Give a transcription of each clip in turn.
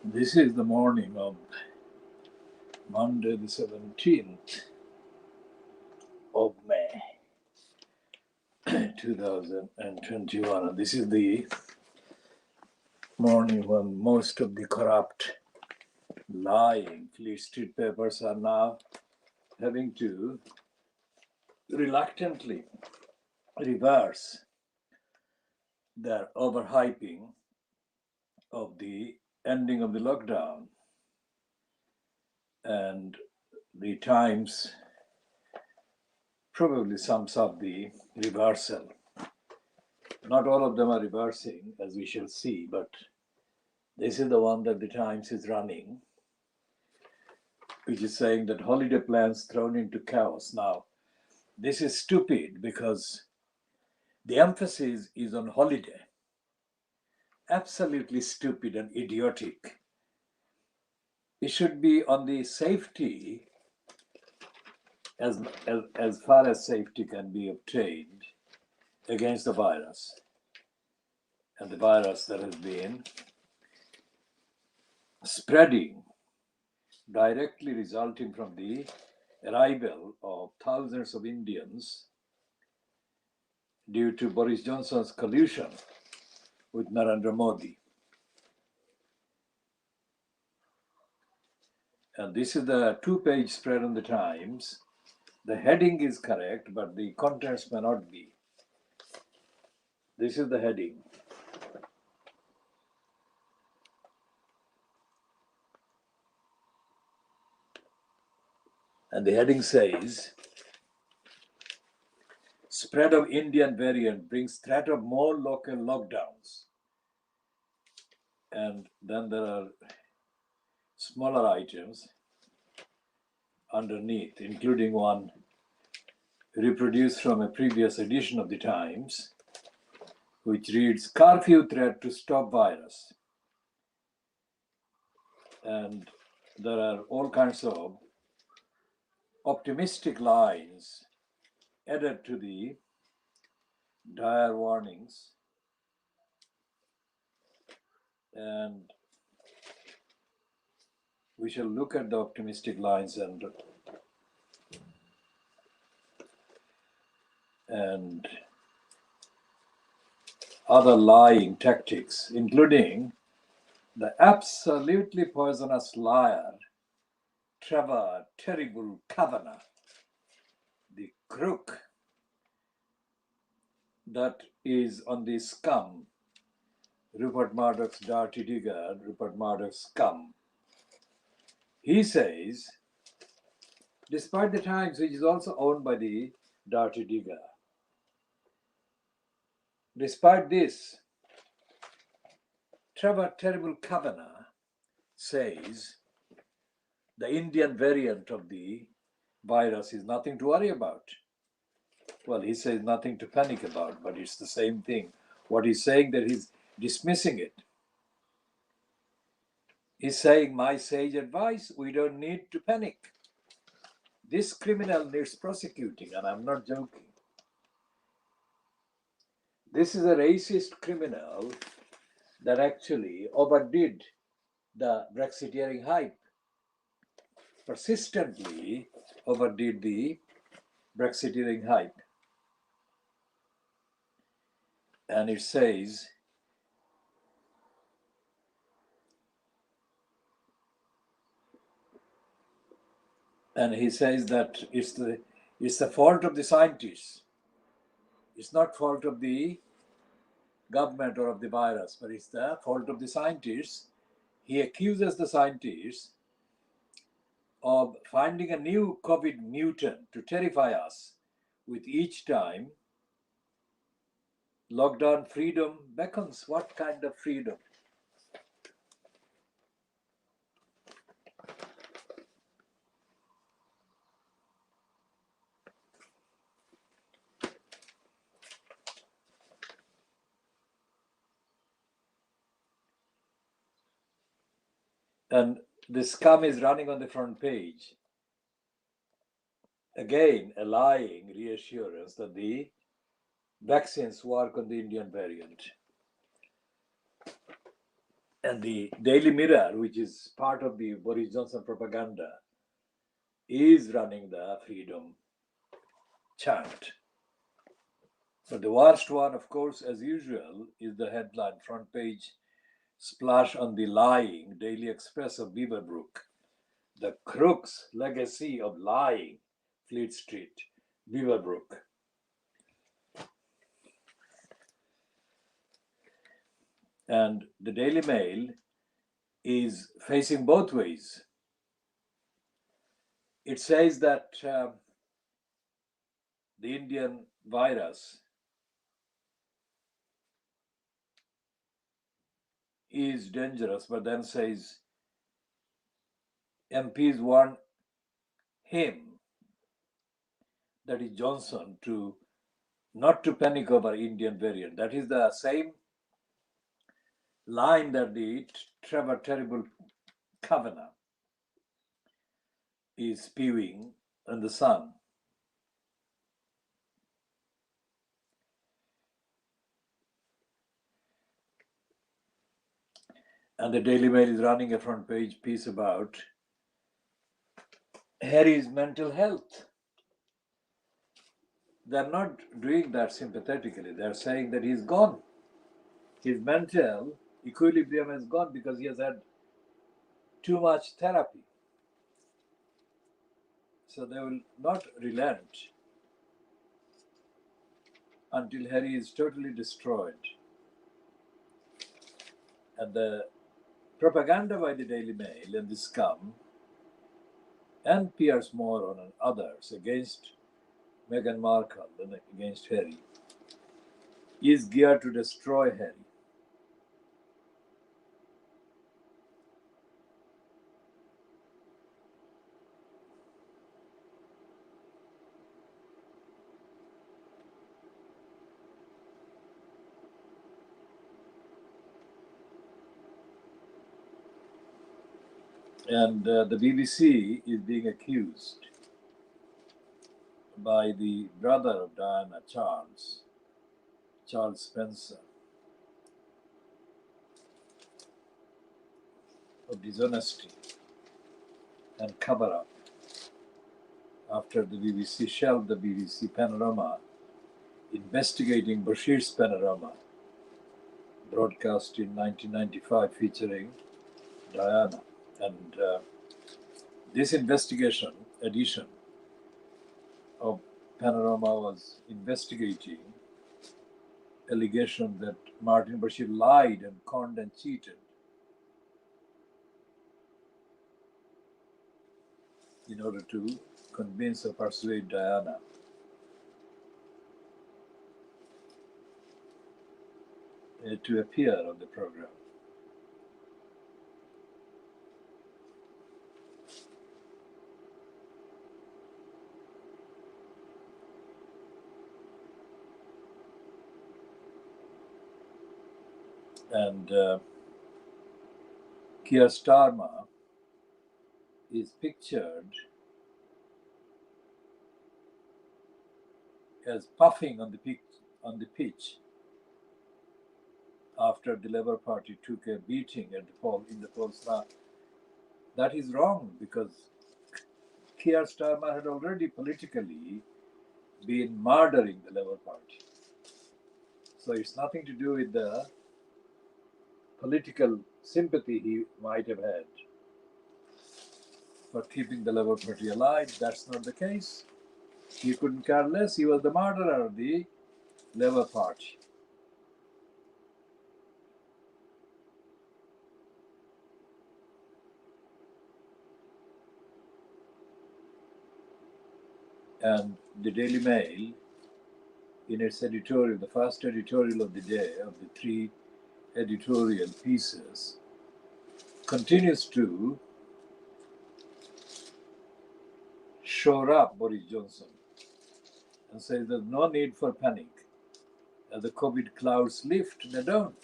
This is the morning of Monday, the 17th of May, 2021. And this is the morning when most of the corrupt, lying Fleet Street papers are now having to reluctantly reverse their overhyping of the ending of the lockdown. And the Times probably sums up the reversal. Not all of them are reversing, as we shall see, but this is the one that the Times is running, which is saying that holiday plans thrown into chaos. Now, this is stupid because the emphasis is on holiday. Absolutely stupid and idiotic. It should be on the safety, as far as safety can be obtained against the virus. And the virus that has been spreading, directly resulting from the arrival of thousands of Indians due to Boris Johnson's collusion with Narendra Modi. And this is the two-page spread on the Times. The heading is correct, but the contents may not be. This is the heading. And the heading says, spread of Indian variant brings threat of more local lockdowns. And then there are smaller items underneath, including one reproduced from a previous edition of the Times, which reads, curfew threat to stop virus. And there are all kinds of optimistic lines added to the dire warnings. And we shall look at the optimistic lines and other lying tactics, including the absolutely poisonous liar, Trevor Terrible Kavanagh, the crook that is on the scum, Rupert Murdoch's dirty digger, Rupert Murdoch's scum. He says, despite the Times, which is also owned by the dirty digger, despite this, Trevor Terrible Kavanagh says the Indian variant of the virus is nothing to worry about. Well, he says nothing to panic about, but it's the same thing. What he's saying that he's dismissing it. He's saying, my sage advice, we don't need to panic. This criminal needs prosecuting, and I'm not joking. This is a racist criminal that actually overdid the Brexiteering hype, persistently overdid the Brexiteering hype. And it says, and he says that it's the fault of the scientists. It's not fault of the government or of the virus, but it's the fault of the scientists. He accuses the scientists of finding a new COVID mutant to terrify us with each time lockdown freedom beckons. What kind of freedom? And The scum is running on the front page. Again, a lying reassurance that the vaccines work on the Indian variant. And the Daily Mirror, which is part of the Boris Johnson propaganda, is running the freedom chant. But the worst one, of course, as usual, is the headline front page splash on the lying Daily Express of Beaverbrook. The crook's legacy of lying, Fleet Street, Beaverbrook. And the Daily Mail is facing both ways. It says that the Indian virus is dangerous, but then says MPs warn him, that is Johnson, to not to panic over Indian variant. That is the same line that the Trevor Terrible Kavanagh is spewing in the Sun. And the Daily Mail is running a front page piece about Harry's mental health. They're not doing that sympathetically. They're saying that he's gone. His mental equilibrium has gone because he has had too much therapy. So they will not relent until Harry is totally destroyed. And the propaganda by the Daily Mail and the scum and Piers Morgan and others against Meghan Markle and against Harry is geared to destroy Harry. And the BBC is being accused by the brother of Diana, Charles Spencer, of dishonesty and cover up after the BBC shelved the BBC Panorama investigating Bashir's Panorama, broadcast in 1995 featuring Diana. And this investigation edition of Panorama was investigating allegation that Martin Bashir lied and conned and cheated in order to convince or persuade Diana to appear on the program. And Keir Starmer is pictured as puffing on the pitch after the Labour Party took a beating at in the polls. Now, that is wrong because Keir Starmer had already politically been murdering the Labour Party. So it's nothing to do with the political sympathy he might have had for keeping the Labour Party alive. That's not the case. He couldn't care less. He was the murderer of the Labour Party. And the Daily Mail, in its editorial, the first editorial of the day, of the three editorial pieces, continues to shore up Boris Johnson and says there's no need for panic. As the COVID clouds lift, they don't.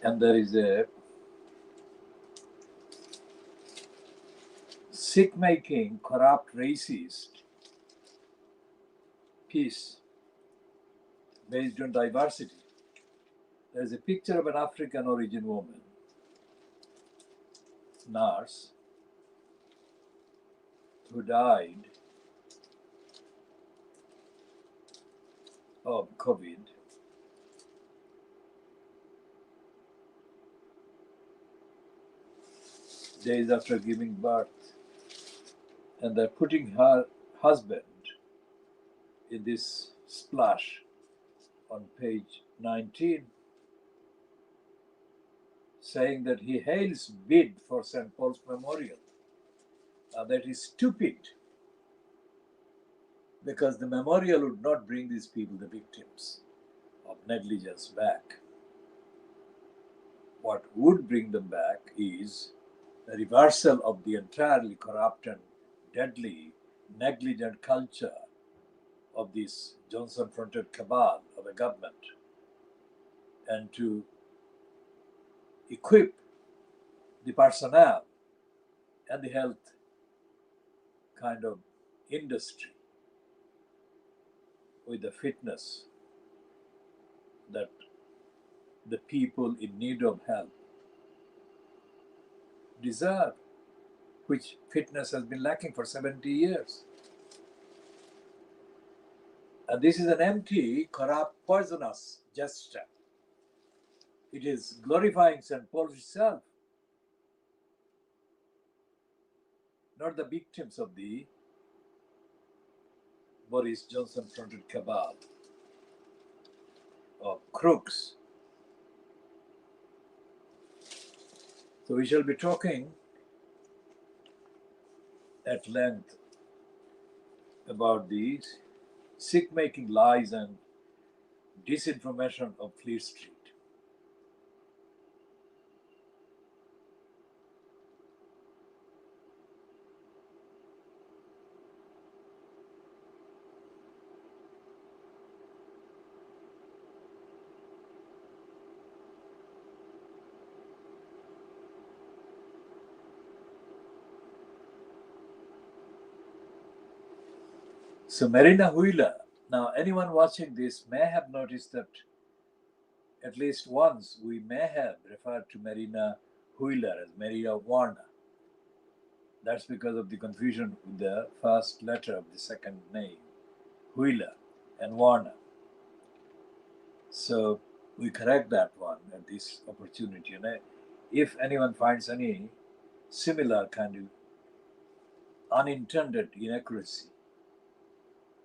And there is a sick-making, corrupt, racist piece based on diversity. There is a picture of an African origin woman, nurse, who died of COVID. Days after giving birth, and they're putting her husband in this splash on page 19, saying that he hails bid for St. Paul's Memorial. That is stupid, because the memorial would not bring these people, the victims of negligence, back. What would bring them back is the reversal of the entirely corrupt and deadly, negligent culture of this Johnson-fronted cabal of a government, and to equip the personnel and the health kind of industry with the fitness that the people in need of help deserve, which fitness has been lacking for 70 years. And this is an empty, corrupt, poisonous gesture. It is glorifying St. Paul itself, not the victims of the Boris Johnson-fronted cabal of crooks. So we shall be talking at length about these sick-making lies and disinformation of Fleet Street. So Marina Huila, now anyone watching this may have noticed that at least once we may have referred to Marina Huila as Maria Warner. That's because of the confusion with the first letter of the second name, Huila and Warner. So we correct that one at this opportunity. And if anyone finds any similar kind of unintended inaccuracy,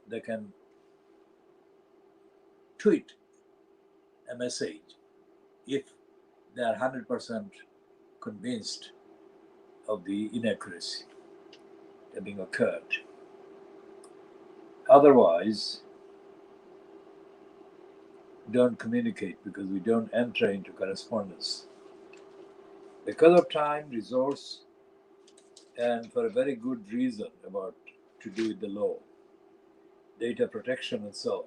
they can tweet a message if they are 100% convinced of the inaccuracy having occurred. Otherwise, don't communicate, because we don't enter into correspondence. Because of time, resource, and for a very good reason about to do with the law, data protection and so on.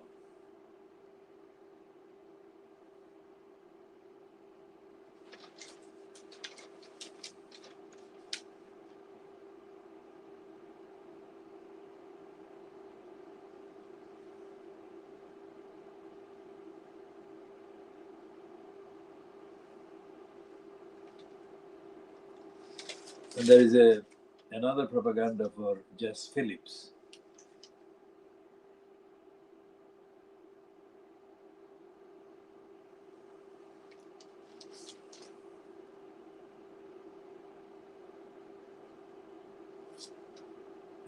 And there is another propaganda for Jess Phillips.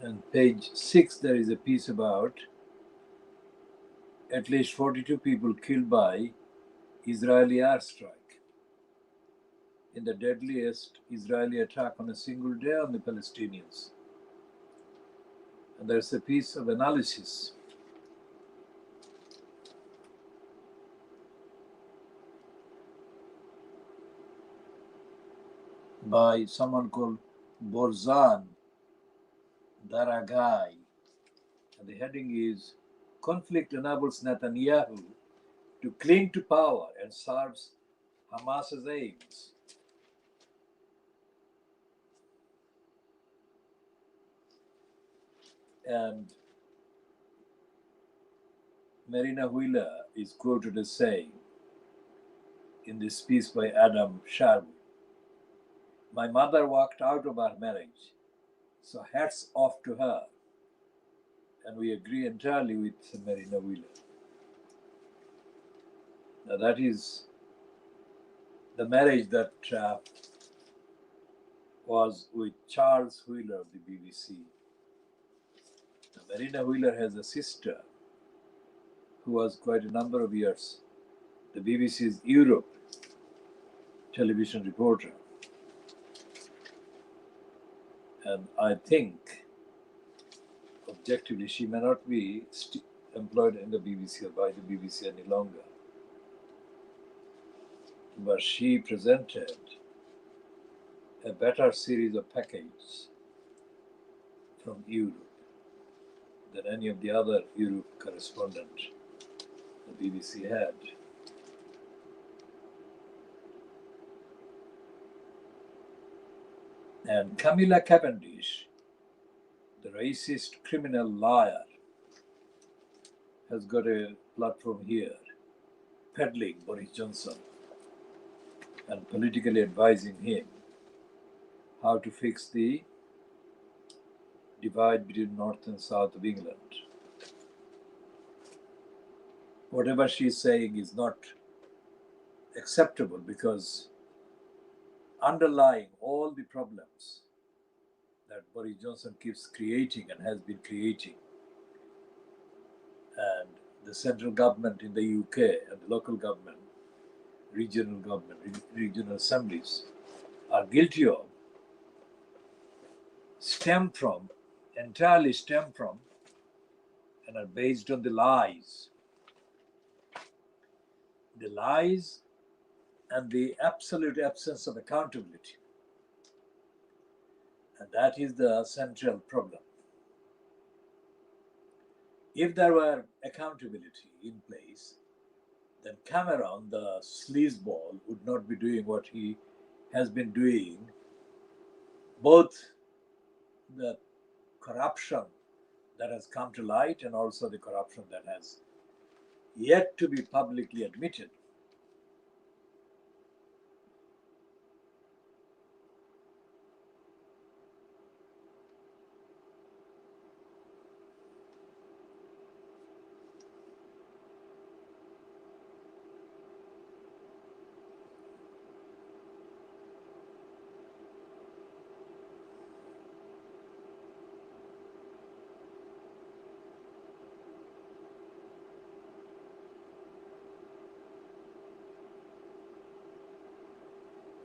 And page 6, there is a piece about at least 42 people killed by Israeli airstrike in the deadliest Israeli attack on a single day on the Palestinians. And there's a piece of analysis by someone called Borzan Daragai. And the heading is Conflict Enables Netanyahu to cling to power and serves Hamas's aims. And Marina Wheeler is quoted as saying in this piece by Adam Sharwood, "My mother walked out of our marriage, so hats off to her." And we agree entirely with Marina Wheeler. Now, that is the marriage that was with Charles Wheeler of the BBC. Now, Marina Wheeler has a sister who was quite a number of years the BBC's Europe television reporter. And I think, objectively, she may not be employed in the BBC or by the BBC any longer. But she presented a better series of packages from Europe than any of the other Europe correspondents the BBC had. And Camilla Cavendish, the racist criminal liar, has got a platform here, peddling Boris Johnson and politically advising him how to fix the divide between North and South of England. Whatever she is saying is not acceptable because underlying all the problems that Boris Johnson keeps creating and has been creating, and the central government in the UK and the local government, regional assemblies are guilty of, entirely stem from, and are based on the lies. The lies and the absolute absence of accountability. And that is the central problem. If there were accountability in place, then Cameron, the sleazeball, would not be doing what he has been doing, both the corruption that has come to light and also the corruption that has yet to be publicly admitted.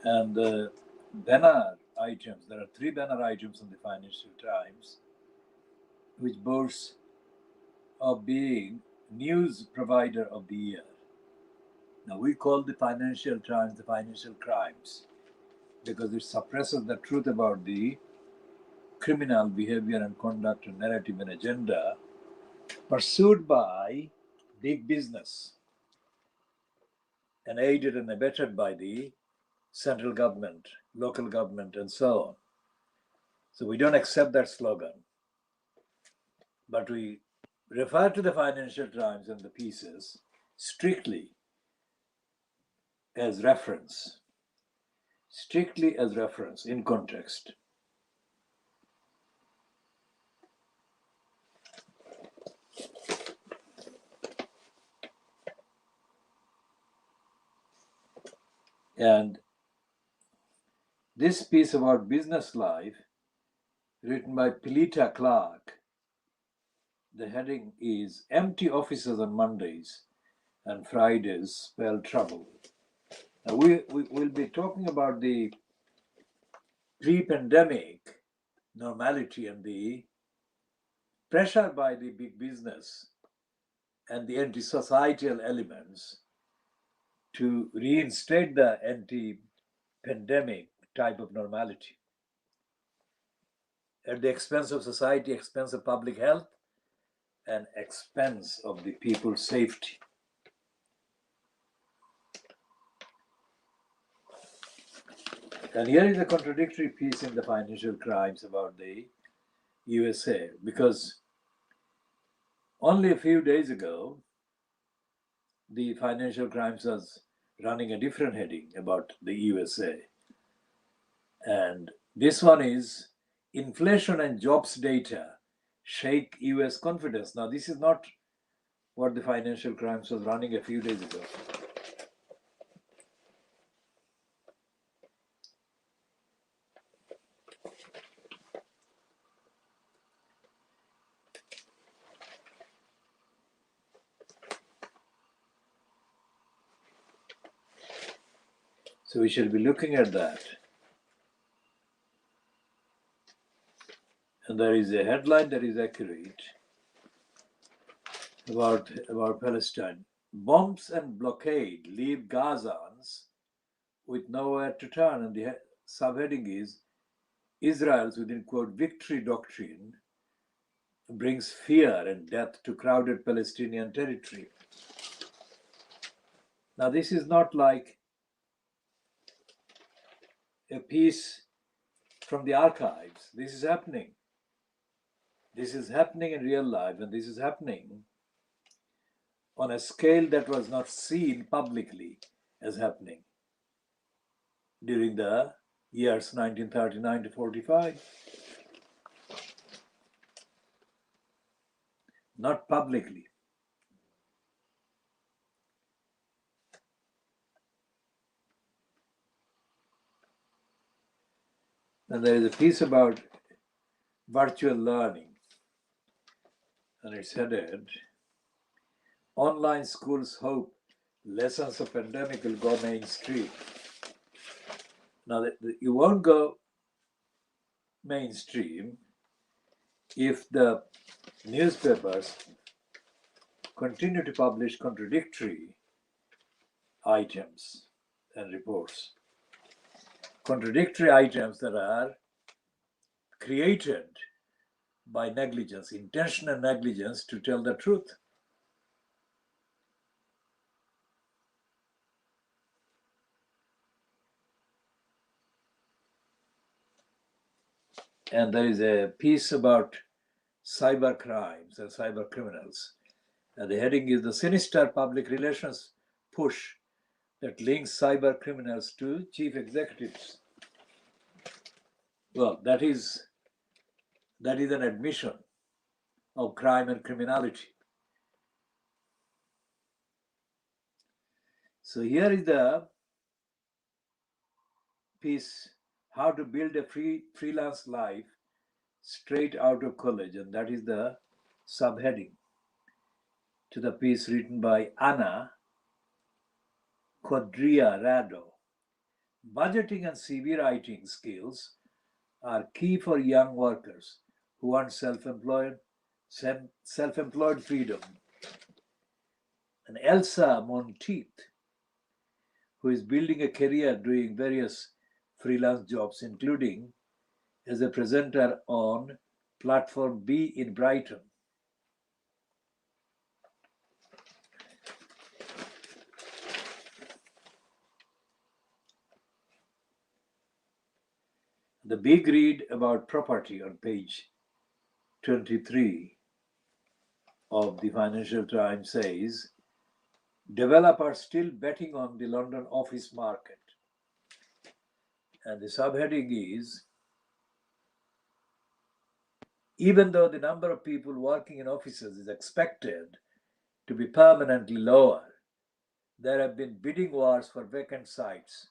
And the banner items, there are 3 banner items in the Financial Times, which boasts of being news provider of the year. Now, we call the Financial Times the Financial Crimes because it suppresses the truth about the criminal behavior and conduct and narrative and agenda pursued by big business and aided and abetted by the central government, local government, and so on. So we don't accept that slogan, but we refer to the Financial Times and the pieces strictly as reference in context. And this piece about business life, written by Pilita Clark, the heading is "Empty Offices on Mondays and Fridays Spell Trouble." Now we'll be talking about the pre-pandemic normality and the pressure by the big business and the anti-societal elements to reinstate the anti-pandemic type of normality at the expense of society, expense of public health, and expense of the people's safety. And here is a contradictory piece in the Financial Crimes about the USA, because only a few days ago, the Financial Crimes was running a different heading about the USA. And this one is inflation and jobs data shake US confidence. Now, this is not what the Financial Crimes was running a few days ago. So we shall be looking at that. And there is a headline that is accurate about Palestine. Bombs and blockade leave Gazans with nowhere to turn. And the subheading is Israel's, within quote, victory doctrine brings fear and death to crowded Palestinian territory. Now, this is not like a piece from the archives. This is happening. This is happening in real life, and this is happening on a scale that was not seen publicly as happening during the years 1939 to 45. Not publicly. And there is a piece about virtual learning, and it's headed, Online Schools Hope Lessons of Pandemic Will Go Mainstream. Now, you won't go mainstream if the newspapers continue to publish contradictory items and reports. Contradictory items that are created by negligence, intentional negligence to tell the truth. And there is a piece about cyber crimes and cyber criminals. And the heading is the sinister public relations push that links cyber criminals to chief executives. Well, that is an admission of crime and criminality. So here is the piece, How to Build a Freelance Life Straight Out of College, and that is the subheading to the piece written by Anna Khoodeelaar. Budgeting and CV writing skills are key for young workers who want self-employed freedom. And Elsa Monteith, who is building a career doing various freelance jobs, including as a presenter on Platform B in Brighton. The big read about property on page 23 of the Financial Times says, developers still betting on the London office market. And the subheading is, even though the number of people working in offices is expected to be permanently lower, there have been bidding wars for vacant sites.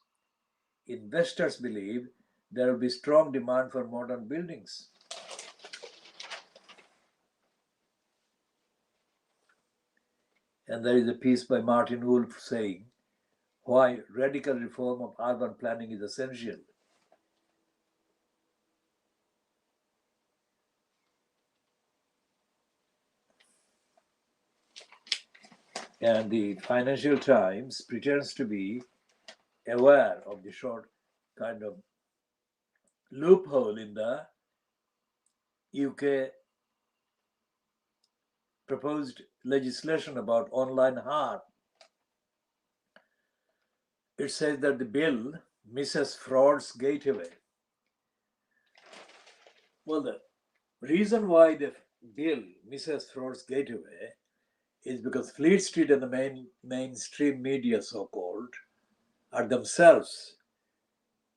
Investors believe there will be strong demand for modern buildings. And there is a piece by Martin Wolf saying why radical reform of urban planning is essential. And the Financial Times pretends to be aware of the short kind of loophole in the UK proposed legislation about online harm. It says that the bill Mrs. Fraud's Gateway. Well, the reason why the bill Mrs. Fraud's Gateway is because Fleet Street and the mainstream media, so-called, are themselves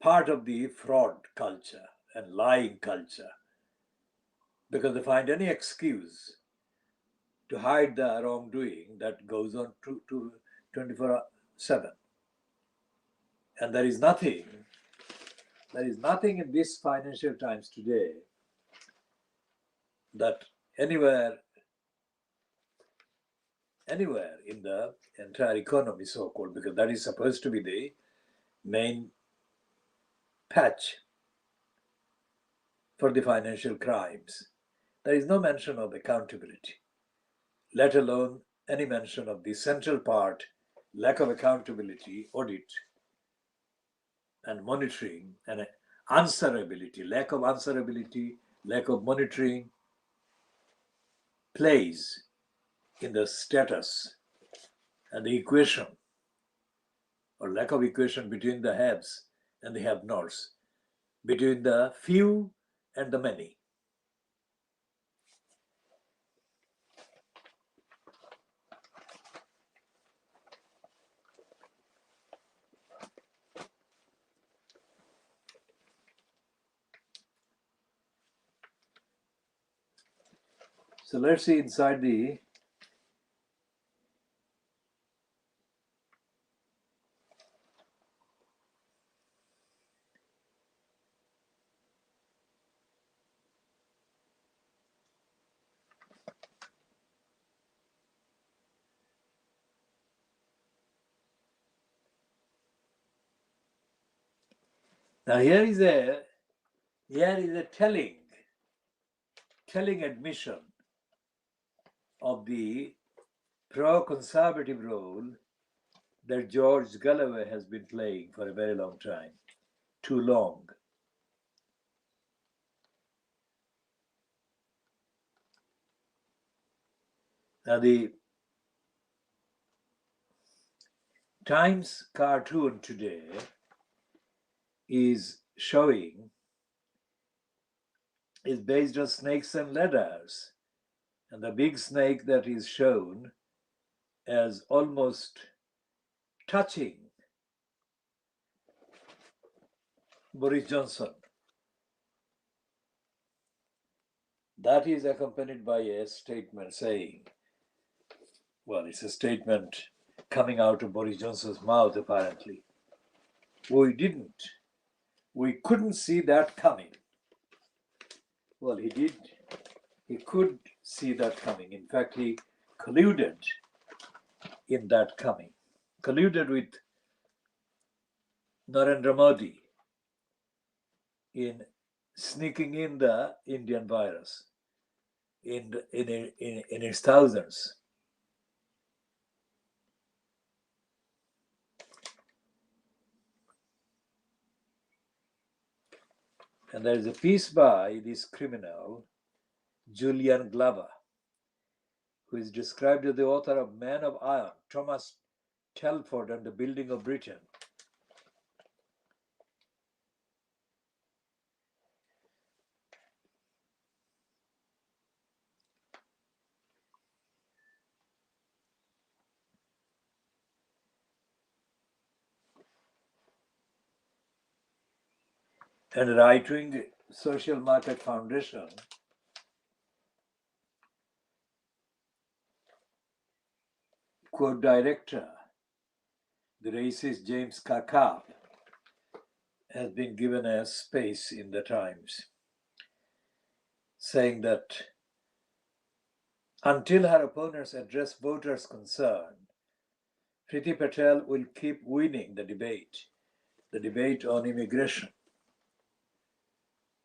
part of the fraud culture and lying culture, because they find any excuse to hide the wrongdoing that goes on to 24/7. And there is nothing in this Financial Times today that anywhere in the entire economy, so-called, because that is supposed to be the main patch for the financial crimes. There is no mention of accountability, let alone any mention of the central part, lack of accountability, audit, and monitoring, and answerability, lack of answerability, lack of monitoring plays in the status and the equation, or lack of equation, between the haves and the have-nots, between the few and the many. So let's see inside the now here is a telling admission of the pro-conservative role that George Galloway has been playing for a very long time, too long. Now the Times cartoon today is based on snakes and ladders, and the big snake that is shown as almost touching Boris Johnson, that is accompanied by a statement saying, well, it's a statement coming out of Boris Johnson's mouth, apparently. We couldn't see that coming. Well, he did. He could see that coming. In fact, he colluded in that coming. Colluded with Narendra Modi in sneaking in the Indian virus in its thousands. And there is a piece by this criminal, Julian Glover, who is described as the author of Man of Iron, Thomas Telford and the Building of Britain. And a right-wing social market foundation quote director, the racist James Kakap, has been given a space in the Times, saying that until her opponents address voters' concern, Priti Patel will keep winning the debate on immigration.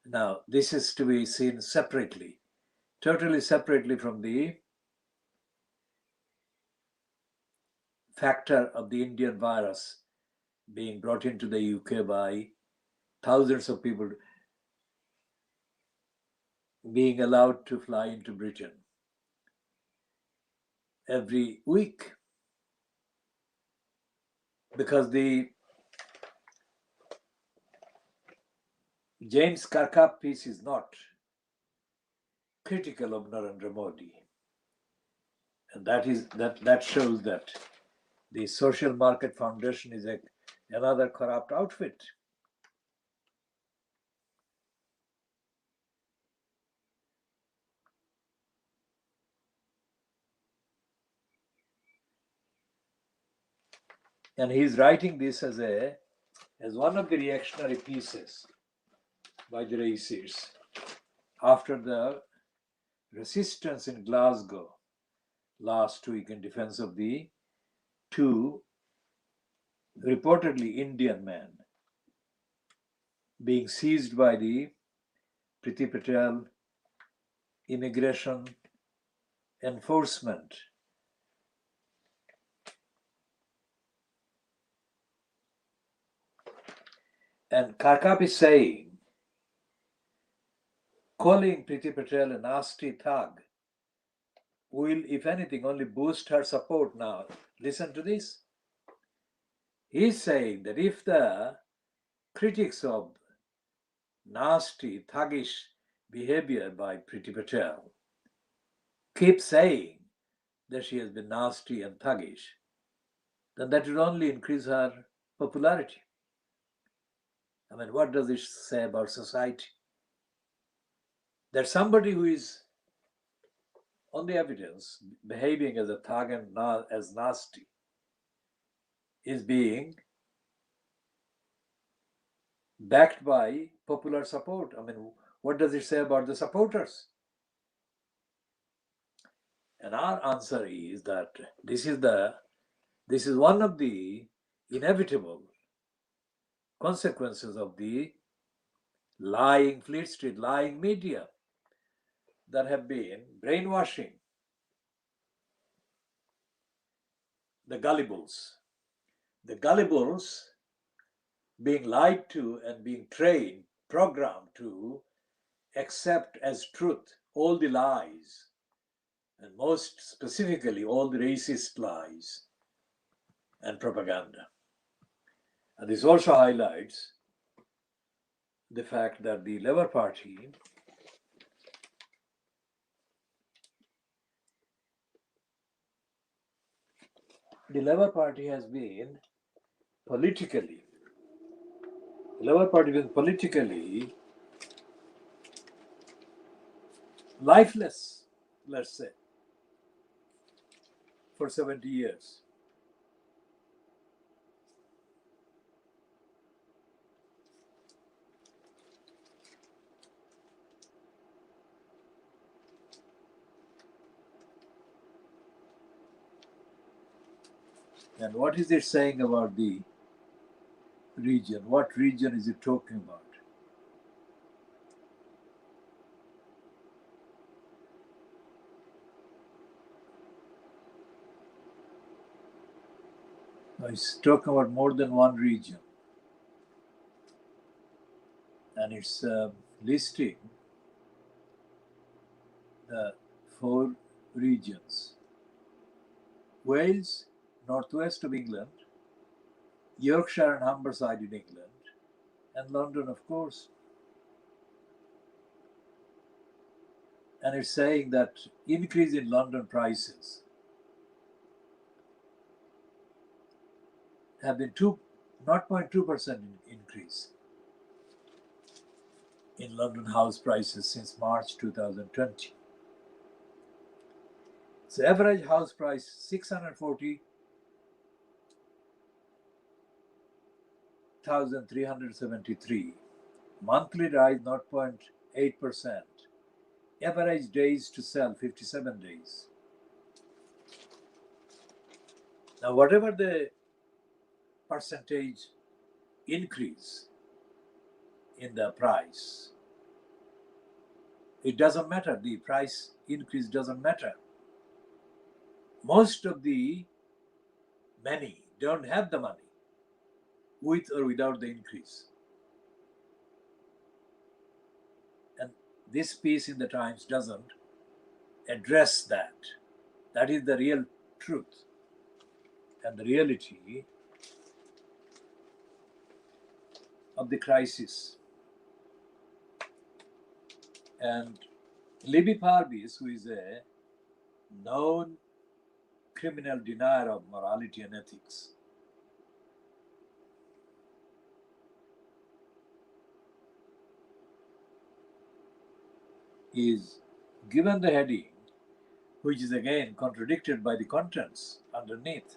Now, this is to be seen separately, totally separately from the factor of the Indian virus being brought into the UK by thousands of people being allowed to fly into Britain every week. Because the James Karkap piece is not critical of Narendra Modi. And that shows that the Social Market Foundation is another corrupt outfit. And he's writing this as one of the reactionary pieces by the racists after the resistance in Glasgow last week in defense of the two reportedly Indian men being seized by the Priti Patel immigration enforcement. And Karkap is saying, calling Priti Patel a nasty thug will, if anything, only boost her support now. Listen to this. He's saying that if the critics of nasty, thuggish behavior by Priti Patel keep saying that she has been nasty and thuggish, then that will only increase her popularity. I mean, what does it say about society? That somebody who is on the evidence behaving as a thug and as nasty is being backed by popular support. I mean, what does it say about the supporters? And our answer is that this is one of the inevitable consequences of the lying Fleet Street, lying media that have been brainwashing the gullibles. The gullibles being lied to and being trained, programmed to accept as truth all the lies, and most specifically all the racist lies and propaganda. And this also highlights the fact that the Labour Party has been politically lifeless, let's say, for 70 years. And what is it saying about the region? What region is it talking about? It's talking about more than one region. And it's listing the 4 regions: Wales, northwest of England, Yorkshire and Humberside in England, and London, of course. And it's saying that increase in London prices have been 0.2% increase in London house prices since March 2020. So average house price 640,373. Monthly rise 0.8%. Average days to sell 57 days. Now, whatever the percentage increase in the price, it doesn't matter. The price increase doesn't matter. Most of the many don't have the money, with or without the increase. And this piece in the Times doesn't address that. That is the real truth and the reality of the crisis. And Libby Parvis, who is a known criminal denier of morality and ethics, is given the heading, which is again contradicted by the contents underneath.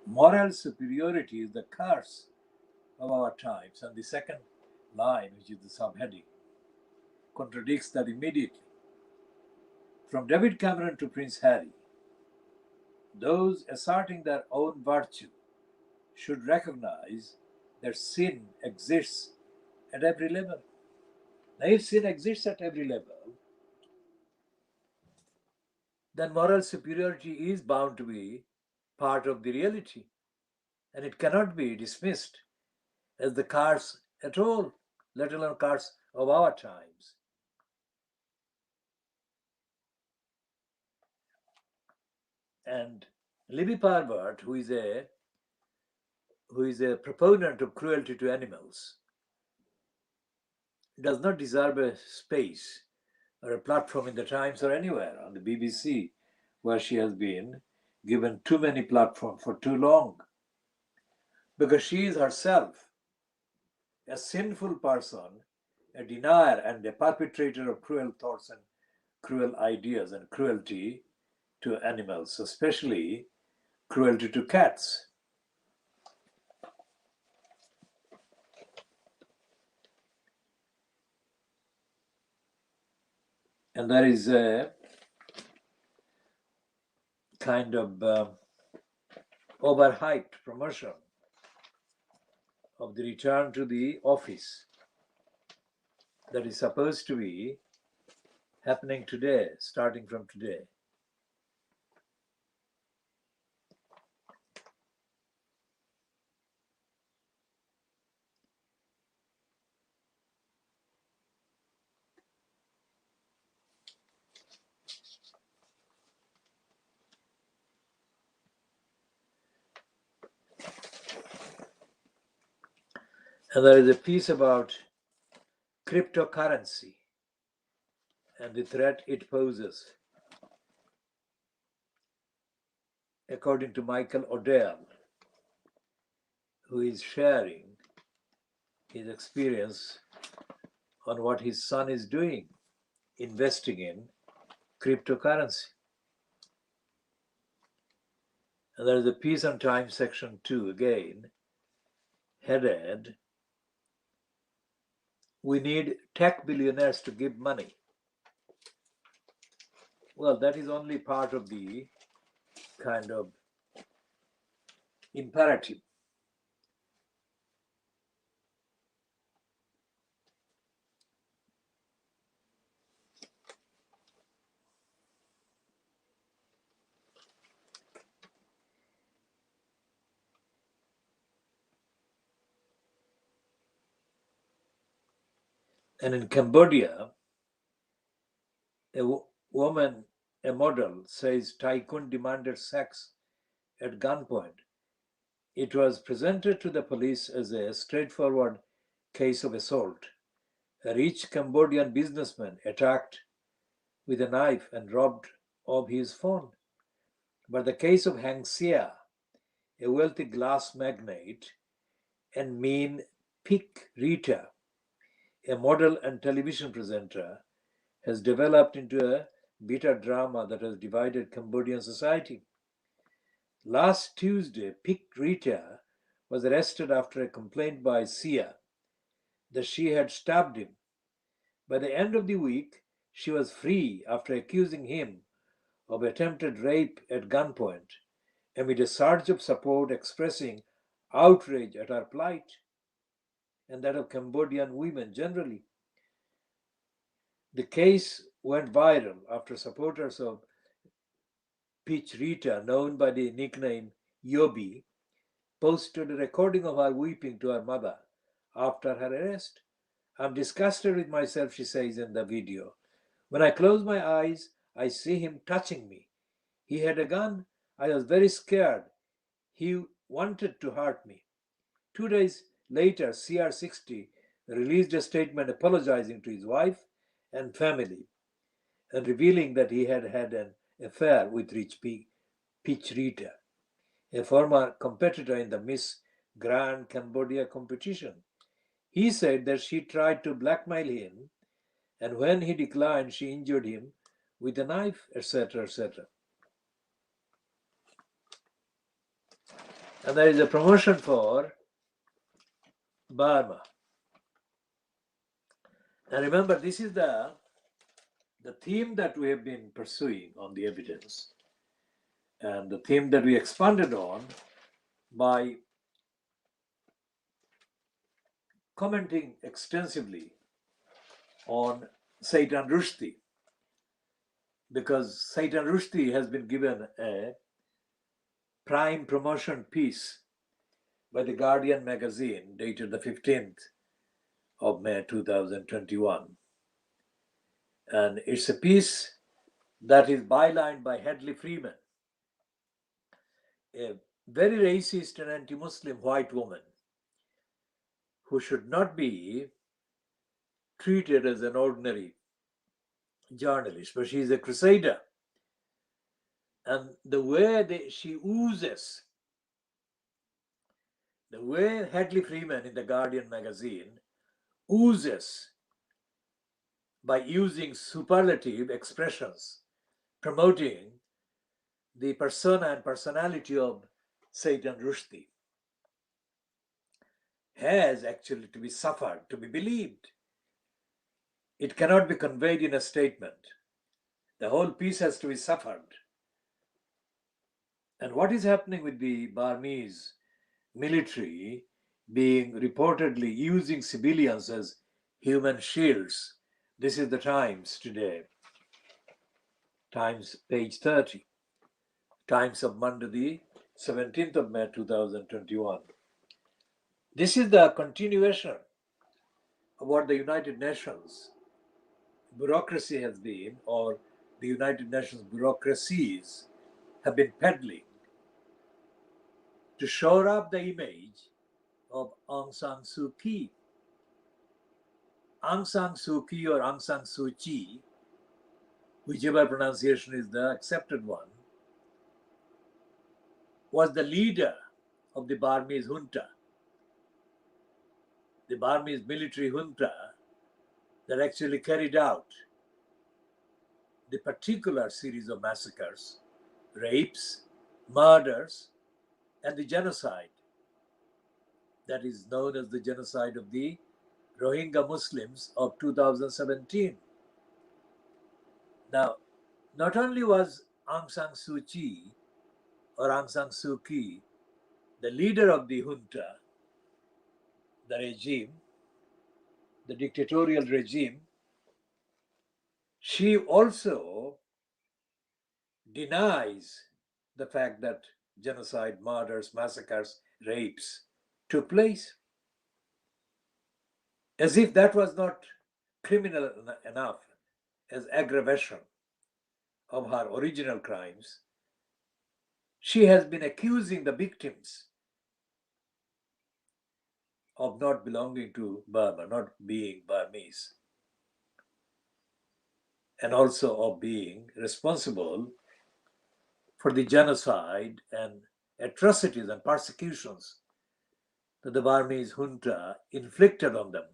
Moral superiority is the curse of our times. And the second line, which is the subheading, contradicts that immediately. From David Cameron to Prince Harry, those asserting their own virtue should recognize that sin exists at every level. Now, if sin exists at every level, then moral superiority is bound to be part of the reality, and it cannot be dismissed as the curse at all, let alone curse of our times. And Libby Parvert, who is a proponent of cruelty to animals, does not deserve a space or a platform in the Times or anywhere on the BBC, where she has been given too many platforms for too long, because she is herself a sinful person, a denier and a perpetrator of cruel thoughts and cruel ideas and cruelty to animals, especially cruelty to cats. And there is a kind of overhyped promotion of the return to the office that is supposed to be happening today, starting from today. And there is a piece about cryptocurrency and the threat it poses. According to Michael O'Dell, who is sharing his experience on what his son is doing, investing in cryptocurrency. And there is a piece on Time section 2 again, headed, "We need tech billionaires to give money." Well, that is only part of the kind of imperative. And in Cambodia, a woman, a model, says tycoon demanded sex at gunpoint. It was presented to the police as a straightforward case of assault. A rich Cambodian businessman attacked with a knife and robbed of his phone. But the case of Hang Sia, a wealthy glass magnate, and Min Pik Rita, a model and television presenter, has developed into a bitter drama that has divided Cambodian society. Last Tuesday, Pik Rita was arrested after a complaint by Sia that she had stabbed him. By the end of the week, she was free after accusing him of attempted rape at gunpoint, amid a surge of support expressing outrage at her plight and that of Cambodian women generally. The case went viral after supporters of Peach Rita, known by the nickname Yobi, posted a recording of her weeping to her mother after her arrest. "I'm disgusted with myself," she says in the video. "When I close my eyes, I see him touching me. He had a gun. I was very scared. He wanted to hurt me." 2 days later, CR60 released a statement apologizing to his wife and family, and revealing that he had had an affair with Peach Rita, a former competitor in the Miss Grand Cambodia competition. He said that she tried to blackmail him, and when he declined, she injured him with a knife, etc., etc. And there is a promotion for Burma. And remember, this is the theme that we have been pursuing on the evidence, and the theme that we expanded on by commenting extensively on Saitan Rushdie, because Saitan Rushdie has been given a prime promotion piece by the Guardian magazine dated the 15th of May 2021. And it's a piece that is bylined by Hadley Freeman, a very racist and anti-Muslim white woman who should not be treated as an ordinary journalist, but she is a crusader. And the way she oozes, the way Hadley Freeman in the Guardian magazine oozes by using superlative expressions, promoting the persona and personality of Saitan Rushdie, has actually to be suffered, to be believed. It cannot be conveyed in a statement. The whole piece has to be suffered. And what is happening with the Burmese military being reportedly using civilians as human shields? This is the Times today. Times, page 30. Times of Monday, the 17th of May 2021. This is the continuation of what the United Nations bureaucracy has been, or the United Nations bureaucracies have been peddling to shore up the image of Aung San Suu Kyi. Aung San Suu Kyi or Aung San Suu Kyi, whichever pronunciation is the accepted one, was the leader of the Burmese junta, the Burmese military junta that actually carried out the particular series of massacres, rapes, murders, and the genocide that is known as the genocide of the Rohingya Muslims of 2017. Now, not only was Aung San Suu Kyi or Aung San Suu Kyi the leader of the junta, the regime, the dictatorial regime, she also denies the fact that genocide, murders, massacres, rapes took place. As if that was not criminal enough as aggravation of her original crimes, she has been accusing the victims of not belonging to Burma, not being Burmese, and also of being responsible for the genocide and atrocities and persecutions that the Burmese junta inflicted on them.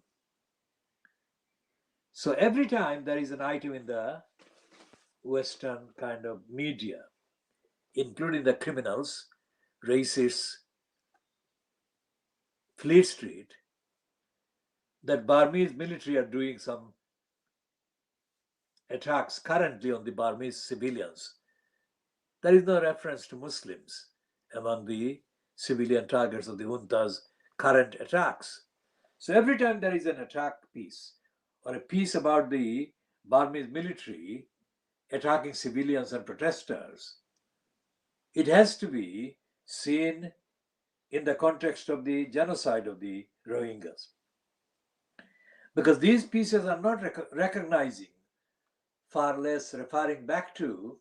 So every time there is an item in the Western kind of media, including the criminals, racists, Fleet Street, that Burmese military are doing some attacks currently on the Burmese civilians, there is no reference to Muslims among the civilian targets of the junta's current attacks. So every time there is an attack piece or a piece about the Burmese military attacking civilians and protesters, it has to be seen in the context of the genocide of the Rohingyas. Because these pieces are not recognizing, far less referring back to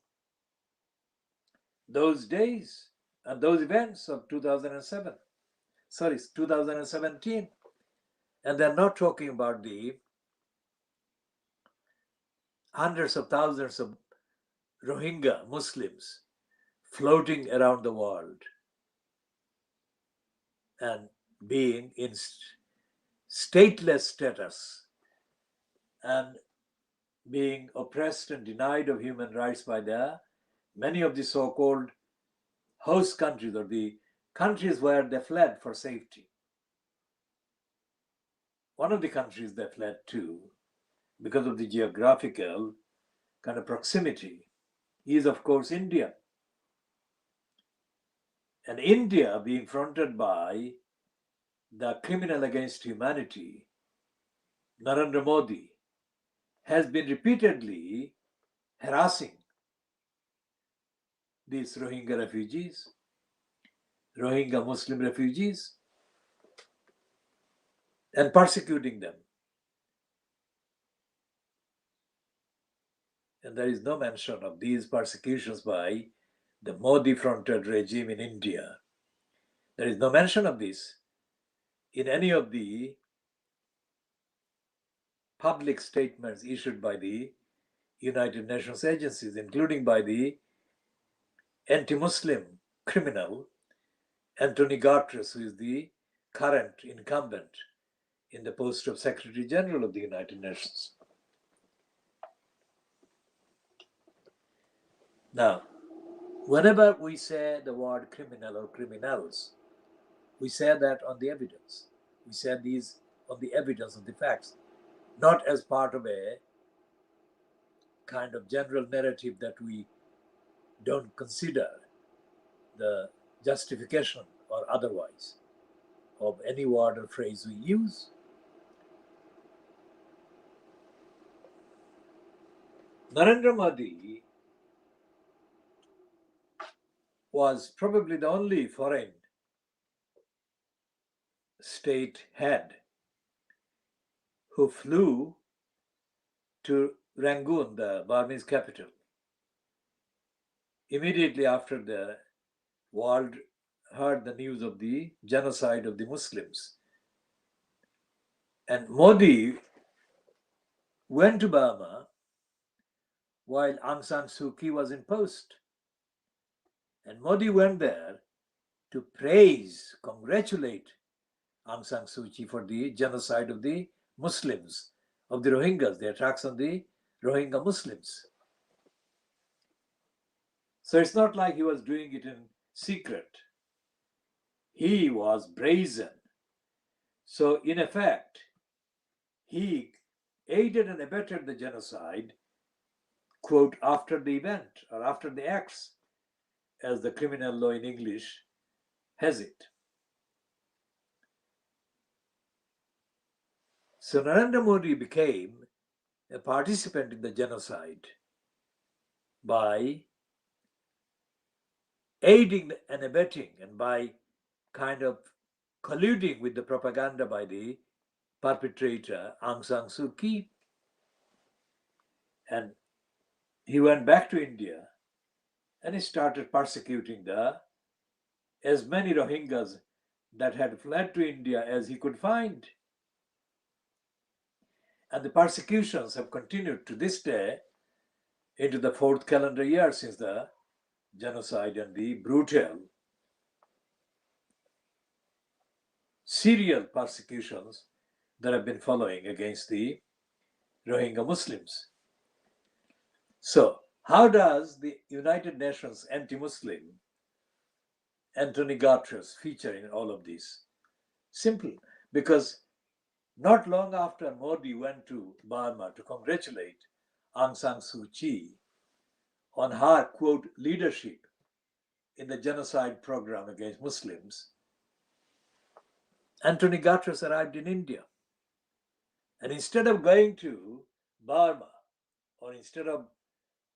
those days and those events of 2017. And they're not talking about the hundreds of thousands of Rohingya Muslims floating around the world and being in stateless status and being oppressed and denied of human rights by many of the so-called host countries or the countries where they fled for safety. One of the countries they fled to, because of the geographical kind of proximity, is of course India. And India, being fronted by the criminal against humanity, Narendra Modi, has been repeatedly harassing these Rohingya refugees, Rohingya Muslim refugees, and persecuting them. And there is no mention of these persecutions by the Modi-fronted regime in India. There is no mention of this in any of the public statements issued by the United Nations agencies, including by the anti-Muslim criminal Anthony Guterres, who is the current incumbent in the post of Secretary General of the United Nations. Now, whenever we say the word criminal or criminals, we say that on the evidence. We say these on the evidence of the facts, not as part of a kind of general narrative that we don't consider the justification or otherwise of any word or phrase we use. Narendra Modi was probably the only foreign state head who flew to Rangoon, the Burmese capital, immediately after the world heard the news of the genocide of the Muslims. And Modi went to Burma while Aung San Suu Kyi was in post. And Modi went there to praise, congratulate Aung San Suu Kyi for the genocide of the Muslims, of the Rohingyas, the attacks on the Rohingya Muslims. So it's not like he was doing it in secret. He was brazen. So in effect, he aided and abetted the genocide, quote, after the event or after the acts, as the criminal law in English has it. So Narendra Modi became a participant in the genocide by aiding and abetting and by kind of colluding with the propaganda by the perpetrator Aung San Suu Kyi. And he went back to India and he started persecuting as many Rohingyas that had fled to India as he could find. And the persecutions have continued to this day into the 4th calendar year since the genocide and the brutal serial persecutions that have been following against the Rohingya Muslims. So, how does the United Nations anti-Muslim Anthony Guterres feature in all of this? Simple, because not long after Modi went to Burma to congratulate Aung San Suu Kyi on her, quote, leadership in the genocide program against Muslims, Anthony Guterres arrived in India. And instead of going to Burma, or instead of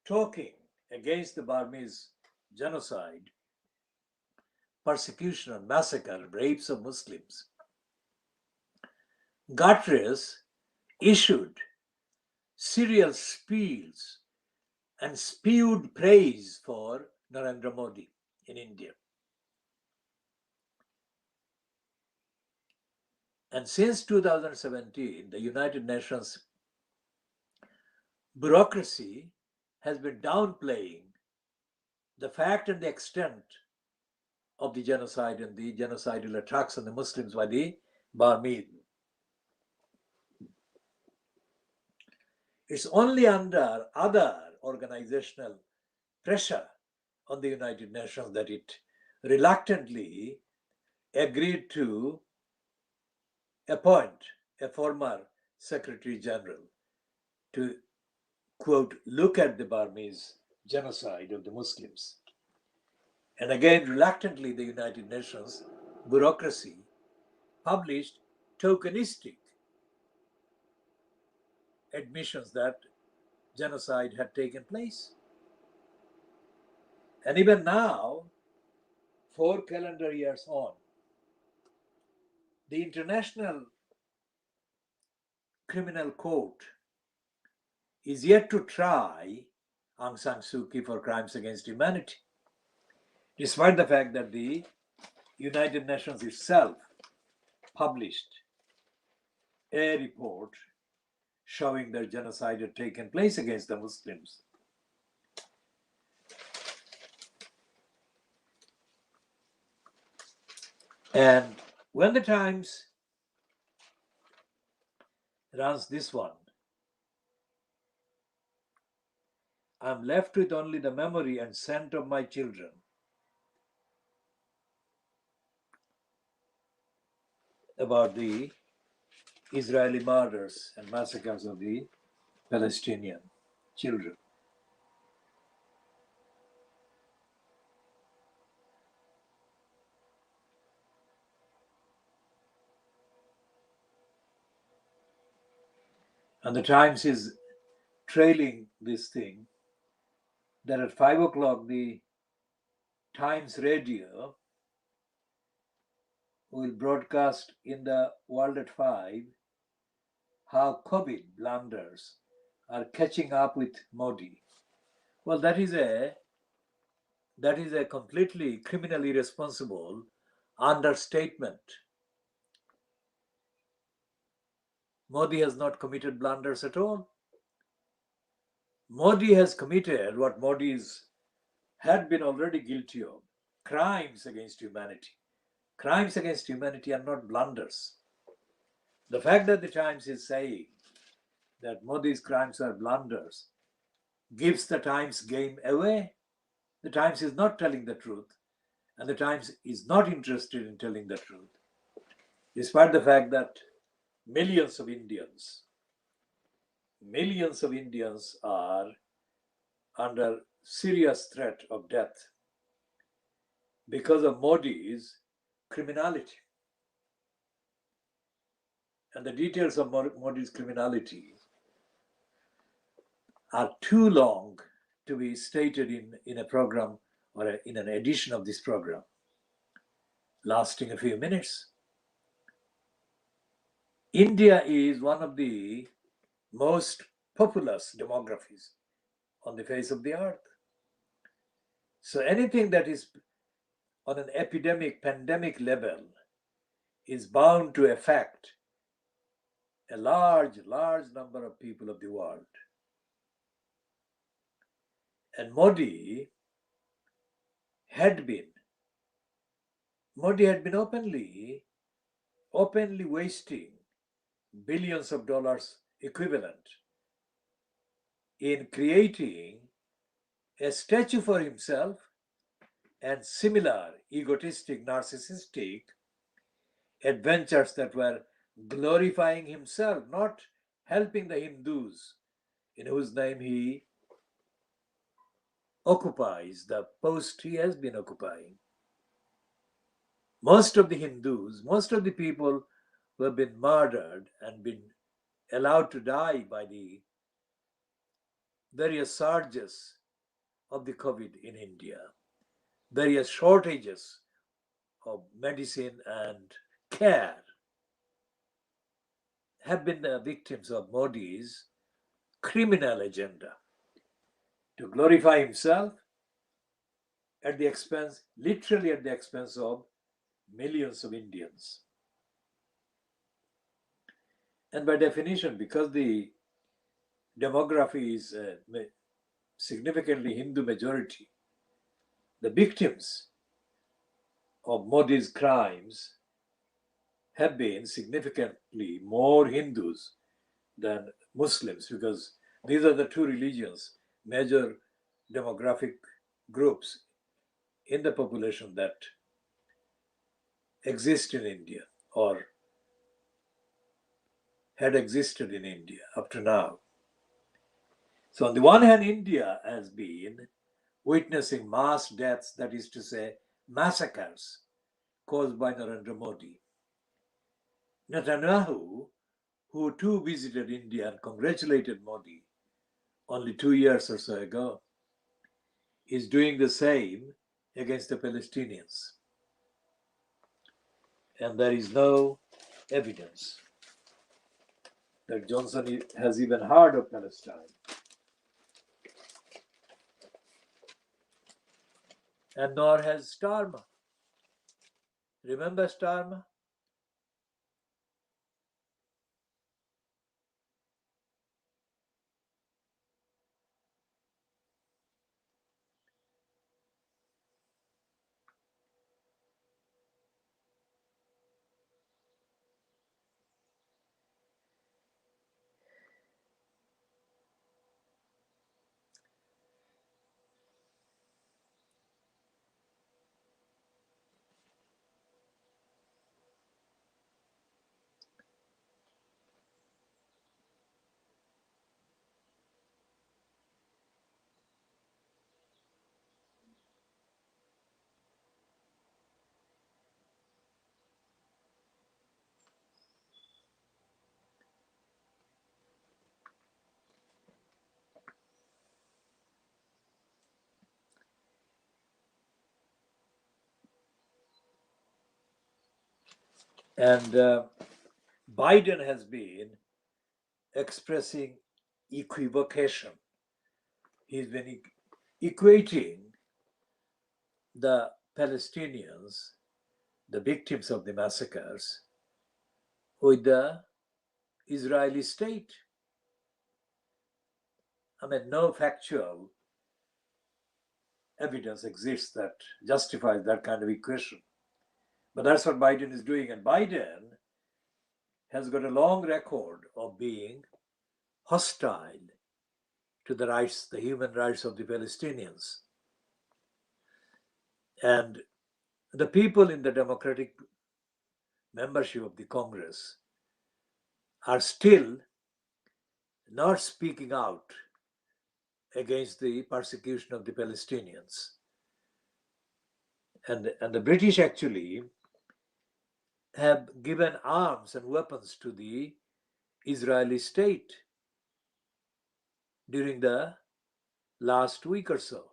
talking against the Burmese genocide, persecution and massacre, rapes of Muslims, Guterres issued serial spiels and spewed praise for Narendra Modi in India. And since 2017, the United Nations bureaucracy has been downplaying the fact and the extent of the genocide and the genocidal attacks on the Muslims by the Burmese. It's only under other organizational pressure on the United Nations that it reluctantly agreed to appoint a former Secretary General to, quote, look at the Burmese genocide of the Muslims. And again, reluctantly, the United Nations bureaucracy published tokenistic admissions that genocide had taken place. And even now, 4 calendar years on, the International Criminal Court is yet to try Aung San Suu Kyi for crimes against humanity, despite the fact that the United Nations itself published a report showing that genocide had taken place against the Muslims. And when the Times runs this one, I'm left with only the memory and scent of my children. About the Israeli murders and massacres of the Palestinian children. And the Times is trailing this thing that at 5 o'clock the Times radio will broadcast in the world at 5 how COVID blunders are catching up with Modi. Well, that is a completely criminally irresponsible understatement. Modi has not committed blunders at all. Modi has committed what Modi's had been already guilty of, crimes against humanity. Crimes against humanity are not blunders. The fact that the Times is saying that Modi's crimes are blunders gives the Times game away. The Times is not telling the truth, and the Times is not interested in telling the truth, despite the fact that millions of Indians are under serious threat of death because of Modi's criminality. And the details of Modi's criminality are too long to be stated in a program or in an edition of this program, lasting a few minutes. India is one of the most populous demographies on the face of the earth. So anything that is on an epidemic, pandemic level is bound to affect a large number of people of the world. And Modi had been openly wasting billions of dollars equivalent in creating a statue for himself and similar egotistic, narcissistic adventures that were glorifying himself, not helping the Hindus in whose name he occupies the post he has been occupying. Most of the Hindus, most of the people who have been murdered and been allowed to die by the various surges of the COVID in India, various shortages of medicine and care, have been the victims of Modi's criminal agenda to glorify himself at the expense, literally at the expense of millions of Indians. And by definition, because the demography is significantly Hindu majority, the victims of Modi's crimes have been significantly more Hindus than Muslims, because these are the two religions, major demographic groups in the population that exist in India or had existed in India up to now. So on the one hand, India has been witnessing mass deaths, that is to say, massacres caused by Narendra Modi. Netanyahu, who too visited India and congratulated Modi only 2 years or so ago, is doing the same against the Palestinians. And there is no evidence that Johnson has even heard of Palestine. And nor has Starmer. Remember Starmer? And Biden has been expressing equivocation. He's been equating the Palestinians, the victims of the massacres, with the Israeli state. I mean, no factual evidence exists that justifies that kind of equation. But that's what Biden is doing. And Biden has got a long record of being hostile to the rights, the human rights of the Palestinians. And the people in the Democratic membership of the Congress are still not speaking out against the persecution of the Palestinians. And the British actually have given arms and weapons to the Israeli state during the last week or so,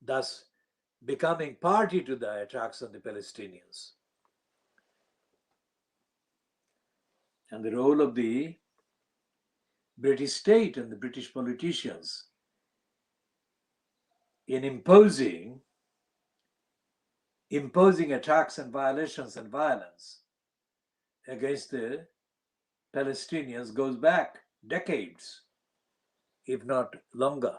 thus becoming party to the attacks on the Palestinians. And the role of the British state and the British politicians in imposing attacks and violations and violence against the Palestinians goes back decades, if not longer.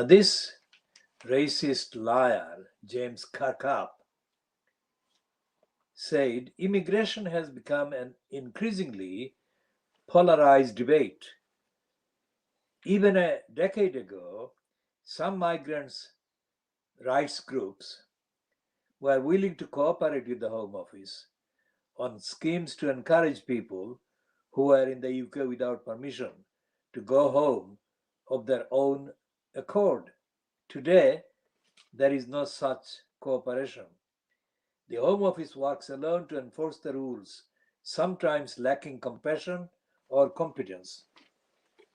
This racist liar, James Haque, said immigration has become an increasingly polarized debate. Even a decade ago, some migrants' rights groups were willing to cooperate with the Home Office on schemes to encourage people who were in the UK without permission to go home of their own accord. Today, there is no such cooperation. The Home Office works alone to enforce the rules, sometimes lacking compassion or competence.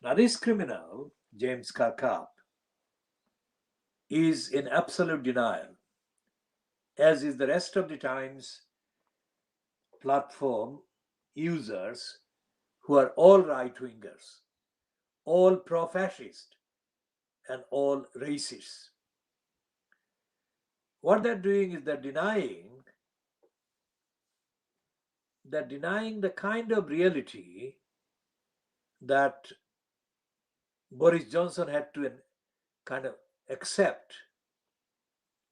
Now, this criminal, James Haque, is in absolute denial, as is the rest of the Times platform users, who are all right wingers, all pro fascist, and all racists. What they're doing is they're denying the kind of reality that Boris Johnson had to kind of accept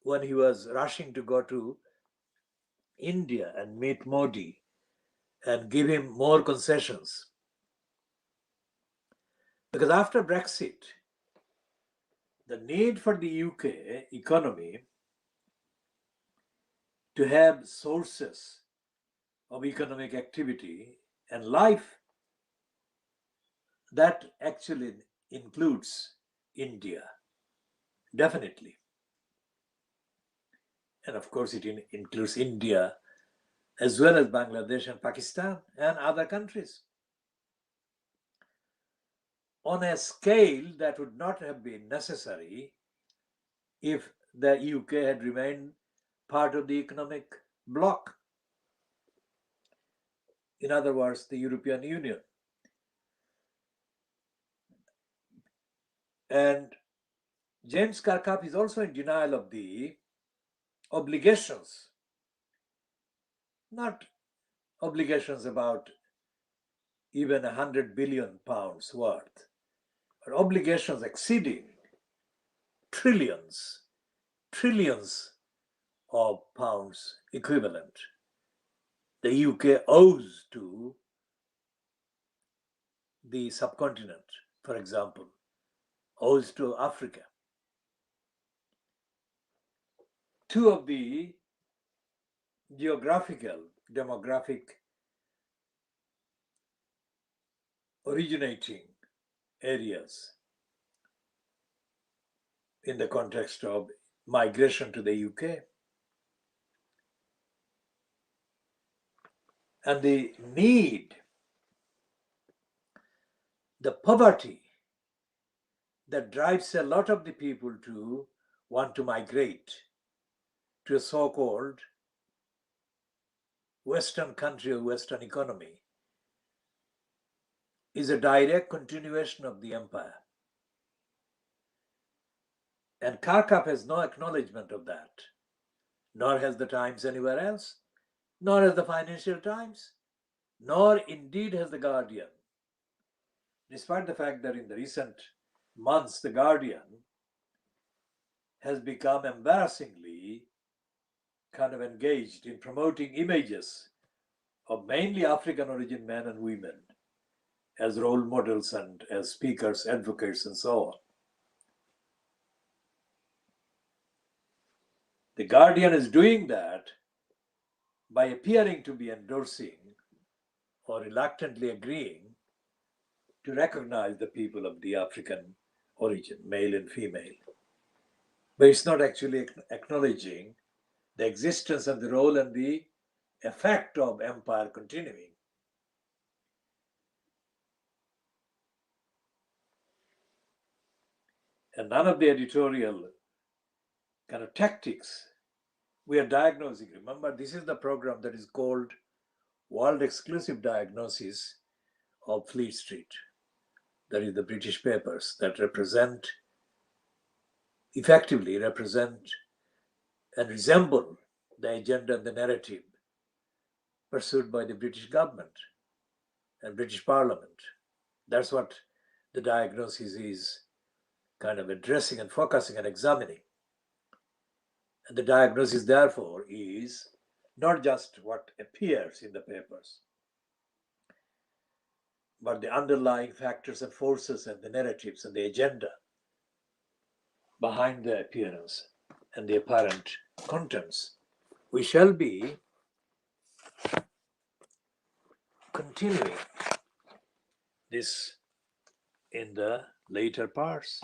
when he was rushing to go to India and meet Modi and give him more concessions. Because after Brexit, the need for the UK economy to have sources of economic activity and life, that actually includes India, definitely. And of course, it includes India as well as Bangladesh and Pakistan and other countries, on a scale that would not have been necessary if the UK had remained part of the economic bloc. In other words, the European Union. And James Haque is also in denial of the obligations, not obligations about even £100 billion worth, but obligations exceeding trillions of pounds equivalent. The UK owes to the subcontinent, for example, owes to Africa. Two of the geographical, demographic originating areas in the context of migration to the UK. And the need, the poverty that drives a lot of the people to want to migrate to a so-called Western country or Western economy is a direct continuation of the empire. And Haque has no acknowledgement of that, nor has the Times anywhere else, nor has the Financial Times, nor indeed has the Guardian. Despite the fact that in the recent months, the Guardian has become embarrassingly kind of engaged in promoting images of mainly African origin men and women as role models and as speakers, advocates, and so on. The Guardian is doing that by appearing to be endorsing or reluctantly agreeing to recognize the people of the African origin, male and female. But it's not actually acknowledging the existence and the role and the effect of empire continuing. And none of the editorial kind of tactics we are diagnosing. Remember, this is the program that is called World Exclusive Diagnosis of Fleet Street. That is the British papers that effectively represent and resemble the agenda and the narrative pursued by the British government and British Parliament. That's what the diagnosis is kind of addressing and focusing and examining. And the diagnosis, therefore, is not just what appears in the papers, but the underlying factors and forces and the narratives and the agenda behind the appearance and the apparent contents. We shall be continuing this in the later parts.